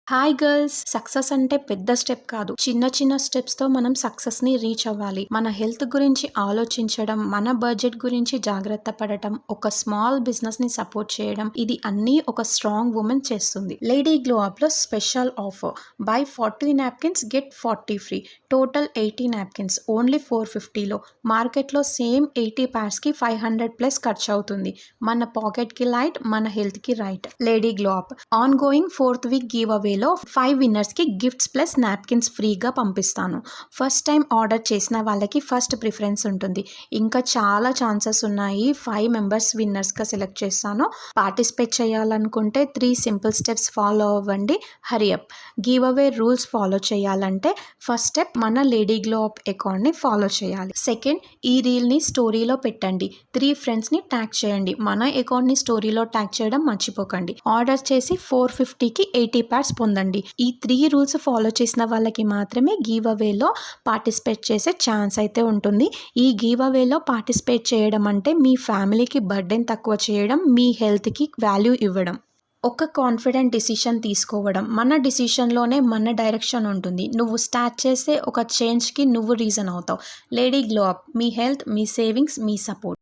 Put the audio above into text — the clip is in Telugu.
హాయ్ గర్ల్స్, సక్సెస్ అంటే పెద్ద స్టెప్ కాదు, చిన్న చిన్న స్టెప్స్ తో మనం సక్సెస్ ని రీచ్ అవ్వాలి. మన హెల్త్ గురించి ఆలోచించడం, మన బడ్జెట్ గురించి జాగ్రత్త పడటం, ఒక స్మాల్ బిజినెస్ ని సపోర్ట్ చేయడం, ఇది అన్నీ ఒక స్ట్రాంగ్ ఉమెన్ చేస్తుంది. లేడీ గ్లో అప్ లో special offer, buy 40 napkins get 40 free. Total 80 napkins only 450లో. మార్కెట్లో సేమ్ 80 ప్యాడ్స్ కి 500 ప్లస్ ఖర్చు అవుతుంది. మన పాకెట్ కి లైట్, మన హెల్త్ కి right. Lady glow up on going 4th week give away లో 5 విన్నర్స్ కి గిఫ్ట్స్ ప్లస్ నాప్కిన్స్ ఫ్రీగా పంపిస్తాను. ఫస్ట్ టైం ఆర్డర్ చేసిన వాళ్ళకి ఫస్ట్ ప్రిఫరెన్స్ ఉంటుంది. ఇంకా చాలా ఛాన్సెస్ ఉన్నాయి. 5 మెంబర్స్ విన్నర్స్ గా సెలెక్ట్ చేస్తాను. పార్టిసిపేట్ చేయాలనుకుంటే 3 సింపుల్ స్టెప్స్ ఫాలో అవ్వండి. Hari up. Give away rules follow చేయాలంటే ఫస్ట్ స్టెప్, మన లేడీ గ్లో అప్ అకౌంట్ ని ఫాలో చేయాలి. సెకండ్, ఈ రీల్ ని స్టోరీలో పెట్టండి. 3 ఫ్రెండ్స్ ని ట్యాగ్ చేయండి. మన అకౌంట్ ని స్టోరీలో ట్యాగ్ చేయడం మర్చిపోకండి. ఆర్డర్ చేసి 450కి 80 ప్యాడ్స్ పొందండి. ఈ 3 రూల్స్ ఫాలో చేసిన వాళ్ళకి మాత్రమే గివ్ అవేలో పార్టిసిపేట్ చేసే ఛాన్స్ అయితే ఉంటుంది. ఈ గివ్ అవేలో పార్టిసిపేట్ చేయడం అంటే మీ ఫ్యామిలీకి బర్డెన్ తక్కువ చేయడం, మీ హెల్త్కి వాల్యూ ఇవ్వడం. ఒక కాన్ఫిడెంట్ డిసిషన్ తీసుకోవడం. మన డిసిషన్లోనే మన డైరెక్షన్ ఉంటుంది. నువ్వు స్టార్ట్ చేసే ఒక చేంజ్కి నువ్వు రీజన్ అవుతావు. లేడీ గ్లో అప్, మీ హెల్త్, మీ సేవింగ్స్, మీ సపోర్ట్.